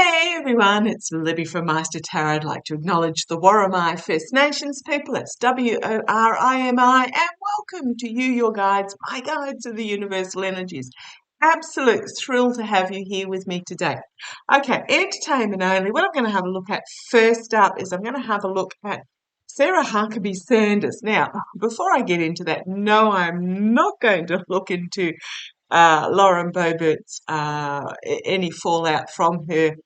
Hey everyone, it's Libby from Meister Tarot. I'd like to acknowledge the Worimi First Nations people. That's Worimi, and welcome to you, your guides, my guides of the universal energies. Absolute thrill to have you here with me today. Okay, entertainment only. What I'm going to have a look at first up is I'm going to have a look at Sarah Huckabee Sanders. Now, before I get into that, no, I'm not going to look into Lauren Boebert's any fallout from her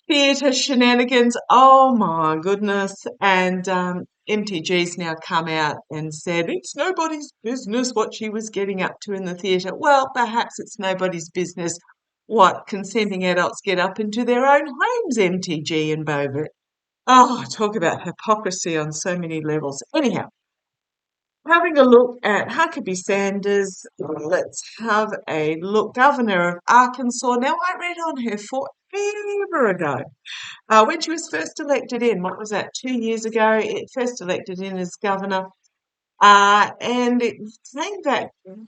theatre shenanigans. Oh my goodness. And MTG's now come out and said it's nobody's business what she was getting up to in the theatre. Well, perhaps it's nobody's business what consenting adults get up into their own homes, MTG and Boebert. Oh, talk about hypocrisy on so many levels. Anyhow, having a look at Huckabee Sanders, let's have a look. Governor of Arkansas. Now, I read on her forever ago. When she was first elected in, what was that, 2 years ago? It first elected in as governor. And it came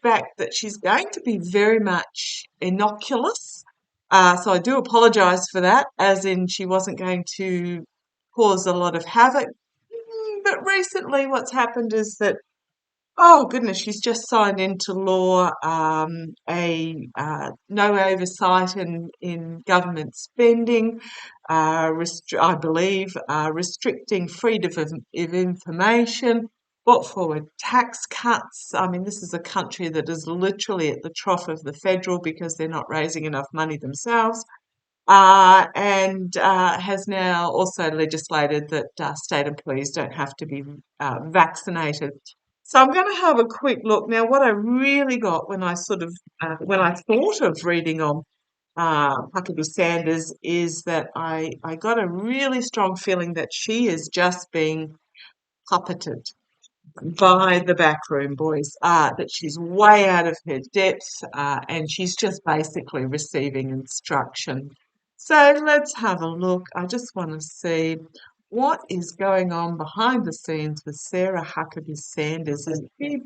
back that she's going to be very much innocuous. So I do apologise for that, as in she wasn't going to cause a lot of havoc. But recently what's happened is that, oh goodness, she's just signed into law a no oversight in government spending, I believe, restricting freedom of information, brought forward tax cuts. I mean, this is a country that is literally at the trough of the federal because they're not raising enough money themselves. And has now also legislated that state employees don't have to be vaccinated. So I'm going to have a quick look. Now, what I really got when I when I thought of reading on Huckabee Sanders is that I got a really strong feeling that she is just being puppeted by the backroom boys, that she's way out of her depth, and she's just basically receiving instruction. So let's have a look. I just want to see what is going on behind the scenes with Sarah Huckabee Sanders. Is she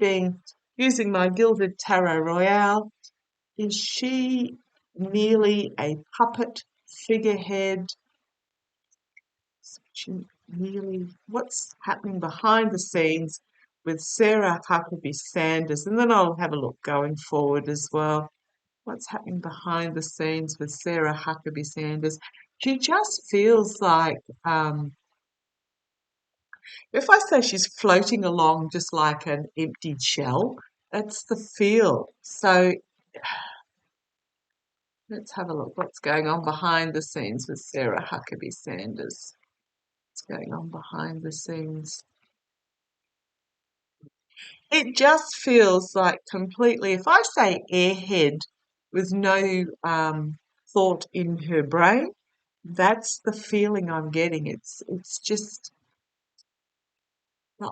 using my Gilded Tarot Royale? Is she merely a puppet figurehead? What's happening behind the scenes with Sarah Huckabee Sanders? And then I'll have a look going forward as well. What's happening behind the scenes with Sarah Huckabee Sanders? She just feels like, if I say she's floating along just like an empty shell, that's the feel. So let's have a look. What's going on behind the scenes with Sarah Huckabee Sanders? What's going on behind the scenes? It just feels like completely, if I say airhead with no thought in her brain, that's the feeling I'm getting. It's just the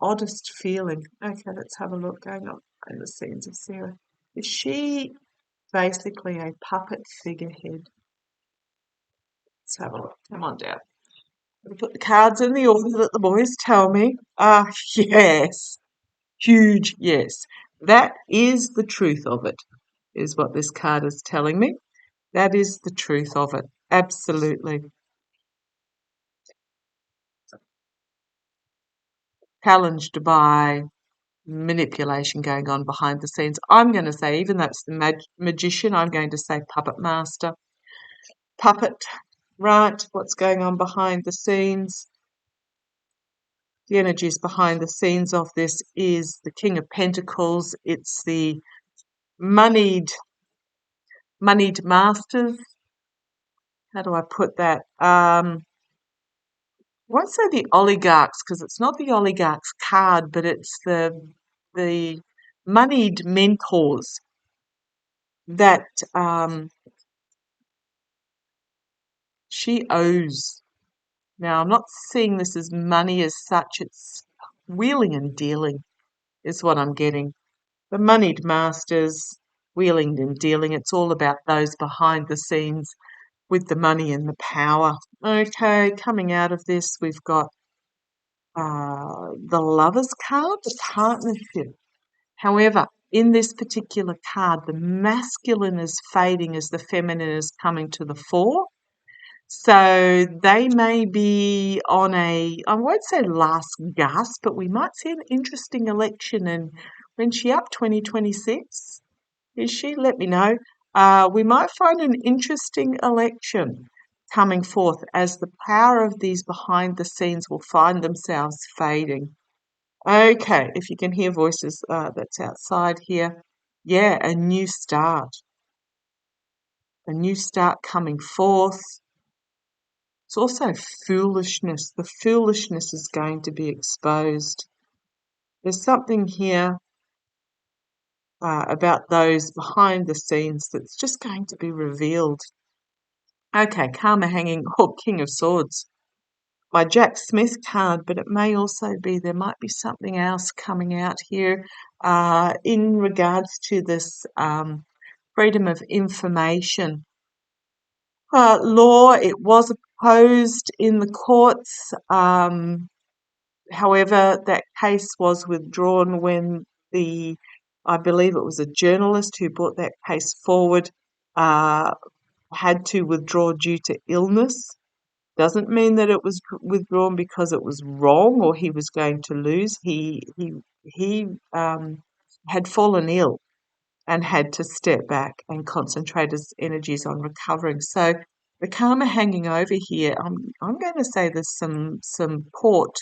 oddest feeling. Okay, let's have a look going on behind the scenes of Sarah. Is she basically a puppet figurehead? Let's have a look. Come on down. I'll put the cards in the order that the boys tell me. Yes. Huge yes. That is the truth of it, is what this card is telling me. That is the truth of it. Absolutely. Challenged by manipulation going on behind the scenes. I'm going to say, even though it's the magician, I'm going to say puppet master. Puppet, right? What's going on behind the scenes? The energies behind the scenes of this is the King of Pentacles. It's the moneyed masters. How do I put that? I won't say the oligarchs because it's not the oligarchs card, but it's the moneyed mentors that she owes. Now, I'm not seeing this as money as such. It's wheeling and dealing is what I'm getting. The moneyed masters, wheeling and dealing. It's all about those behind the scenes with the money and the power. Okay, coming out of this, we've got the Lovers card, the partnership. However, in this particular card, the masculine is fading as the feminine is coming to the fore. So they may be on a, I won't say last gasp, but we might see an interesting election. And when's she up? 2026? Is she? Let me know. We might find an interesting election coming forth as the power of these behind the scenes will find themselves fading. Okay, if you can hear voices that's outside here. Yeah, a new start coming forth. It's also foolishness. The foolishness is going to be exposed. There's something here about those behind the scenes that's just going to be revealed. Okay, karma hanging or King of Swords. My Jack Smith card, but it may also be there might be something else coming out here in regards to this freedom of information law. It was opposed in the courts. However, that case was withdrawn when I believe it was a journalist who brought that case forward, uh, had to withdraw due to illness. Doesn't mean that it was withdrawn because it was wrong or he was going to lose. He had fallen ill and had to step back and concentrate his energies on recovering. So the karma hanging over here, I'm going to say there's some port,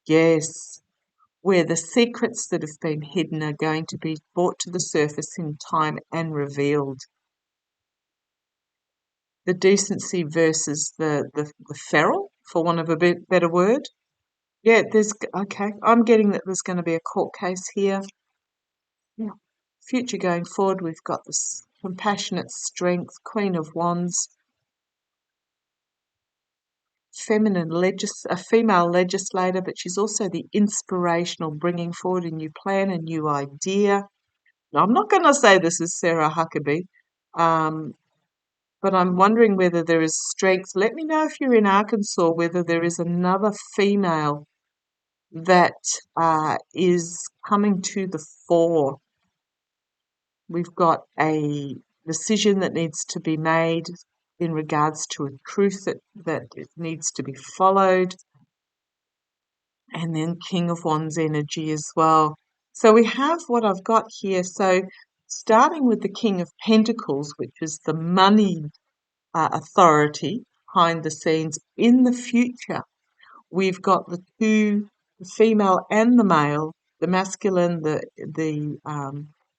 yes, where the secrets that have been hidden are going to be brought to the surface in time and revealed. The decency versus the feral, for want of a better word. Yeah, okay, I'm getting that there's going to be a court case here. Yeah. Future going forward, we've got this compassionate strength, Queen of Wands, a female legislator, but she's also the inspirational, bringing forward a new plan, a new idea. Now, I'm not going to say this is Sarah Huckabee, um, but I'm wondering whether there is strength. Let me know if you're in Arkansas, whether there is another female that is coming to the fore. We've got a decision that needs to be made in regards to a truth that needs to be followed, and then King of Wands energy as well. So we have what I've got here. So starting with the King of Pentacles, which is the money authority behind the scenes in the future. We've got the female and the male, the masculine, the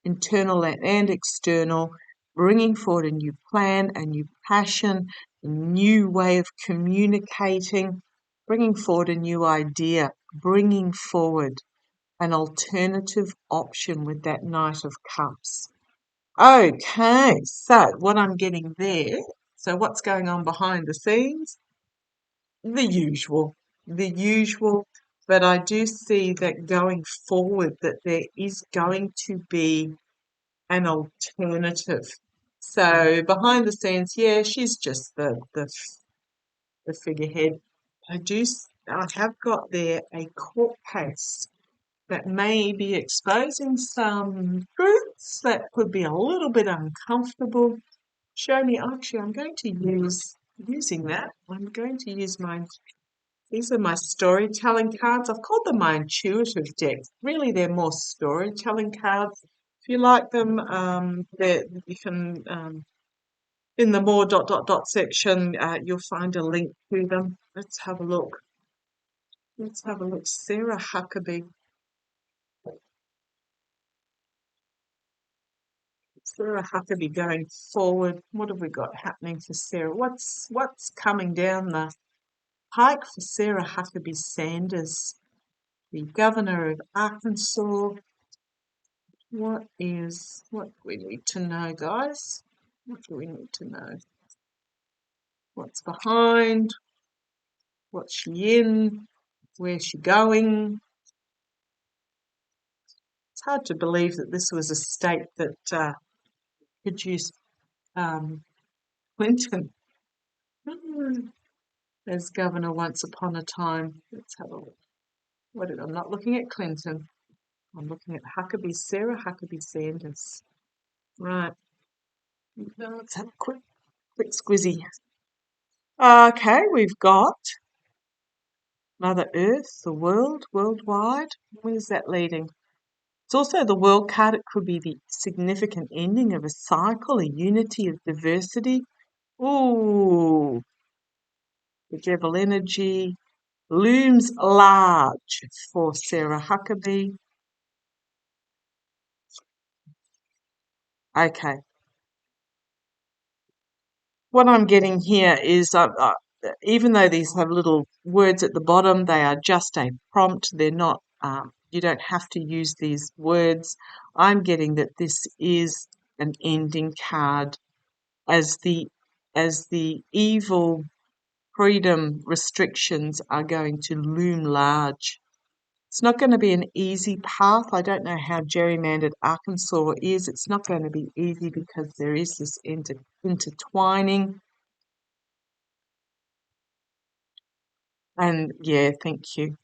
internal and external, bringing forward a new plan, a new passion, a new way of communicating, bringing forward a new idea, bringing forward an alternative option with that Knight of Cups. Okay, so what I'm getting there, so what's going on behind the scenes? The usual, but I do see that going forward that there is going to be an alternative. So behind the scenes, yeah, she's just the figurehead. I have got there a court case that may be exposing some truths that could be a little bit uncomfortable. Show me, actually, I'm going to using that. I'm going to use these are my storytelling cards. I've called them my intuitive decks. Really, they're more storytelling cards. If you like them, you can, in the more dot dot dot section, you'll find a link to them. Let's have a look. Let's have a look. Sarah Huckabee. Sarah Huckabee going forward. What have we got happening for Sarah? What's coming down the pike for Sarah Huckabee Sanders, the governor of Arkansas? What do we need to know, guys? What do we need to know? What's behind? What's she in? Where's she going? It's hard to believe that this was a state that produced Clinton as governor once upon a time. Let's have a look. I'm not looking at Clinton. I'm looking at Sarah Huckabee Sanders. Right. Let's have a quick squizzy. Okay, we've got Mother Earth, the world, worldwide. Where's that leading? It's also the world card. It could be the significant ending of a cycle, a unity of diversity. Ooh, the Devil energy looms large for Sarah Huckabee. Okay. What I'm getting here is even though these have little words at the bottom, they are just a prompt. They're not, you don't have to use these words. I'm getting that this is an ending card as the evil freedom restrictions are going to loom large. It's not going to be an easy path. I don't know how gerrymandered Arkansas is. It's not going to be easy because there is this intertwining. And yeah, thank you.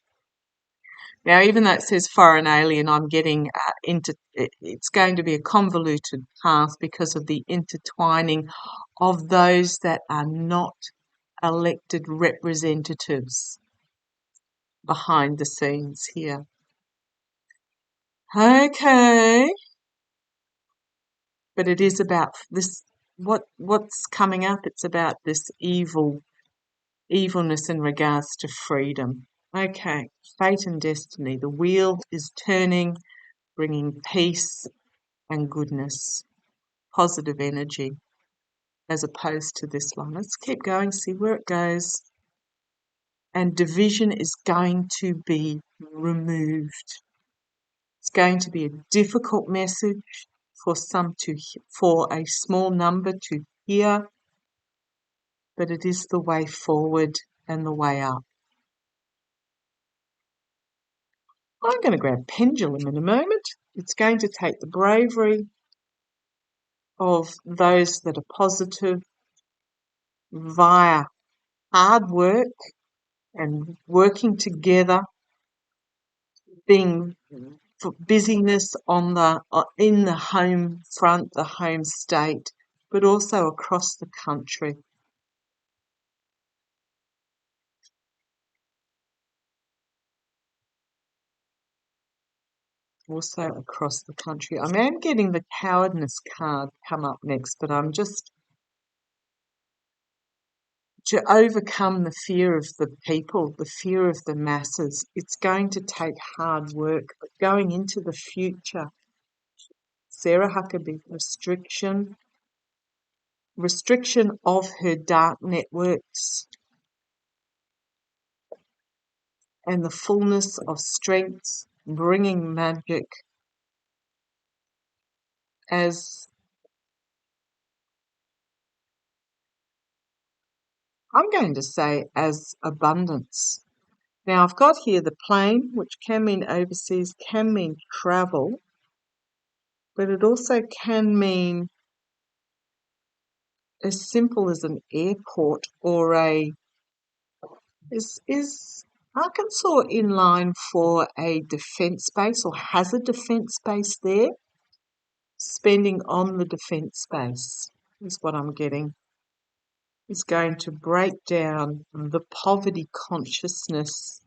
Now, even though it says foreign alien, I'm getting it's going to be a convoluted path because of the intertwining of those that are not elected representatives behind the scenes here. Okay, but it is about this. What's coming up? It's about this evilness in regards to freedom. Okay, fate and destiny. The wheel is turning, bringing peace and goodness, positive energy, as opposed to this one. Let's keep going, see where it goes. And division is going to be removed. It's going to be a difficult message for a small number to hear, but it is the way forward and the way up. I'm going to grab pendulum in a moment. It's going to take the bravery of those that are positive via hard work and working together, being for busyness in the home front, the home state, but also across the country. Also across the country. I am getting the cowardness card come up next, but I'm just to overcome the fear of the people, the fear of the masses. It's going to take hard work, but going into the future, Sarah Huckabee, restriction of her dark networks, and the fullness of strength, bringing magic as I'm going to say as abundance. Now I've got here the plane, which can mean overseas, can mean travel, but it also can mean as simple as an airport or is Arkansas in line for a defence base or has a defence base there? Spending on the defence base is what I'm getting. Is going to break down the poverty consciousness,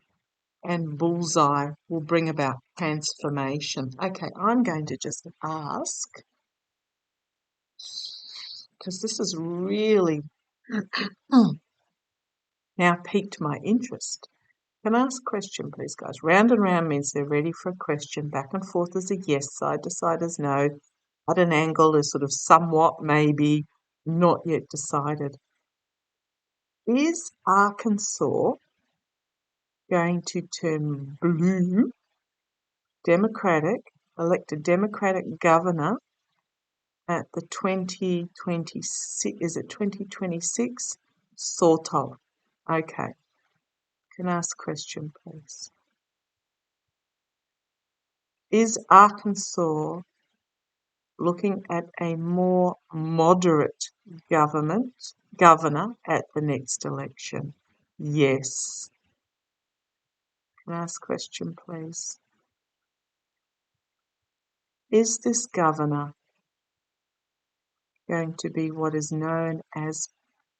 and bullseye will bring about transformation. Okay, I'm going to just ask, because this has really now piqued my interest. Can I ask a question, please, guys? Round and round means they're ready for a question. Back and forth is a yes, side to side is no. At an angle is sort of somewhat, maybe, not yet decided. Is Arkansas going to turn blue, Democratic, elect a Democratic governor at the 2026, is it 2026? Sort of. Okay. Can I ask a question, please? Is Arkansas looking at a more moderate governor at the next election? Yes. Can I ask a question, please? Is this governor going to be what is known as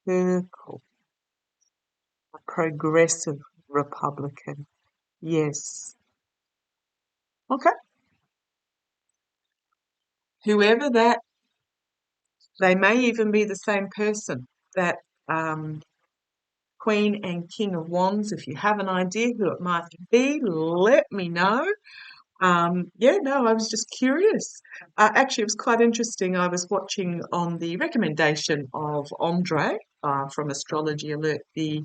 purple? A progressive Republican. Yes. Okay. Whoever that, they may even be the same person. That um, Queen and King of Wands. If you have an idea who it might be, let me know. Yeah, no, I was just curious. Actually, it was quite interesting. I was watching on the recommendation of Andre from Astrology Alert, the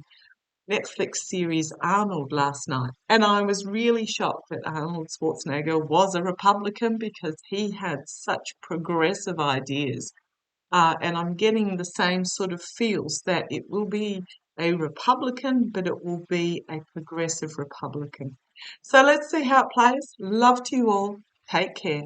Netflix series Arnold last night. And I was really shocked that Arnold Schwarzenegger was a Republican because he had such progressive ideas. And I'm getting the same sort of feels that it will be a Republican, but it will be a progressive Republican. So let's see how it plays. Love to you all. Take care.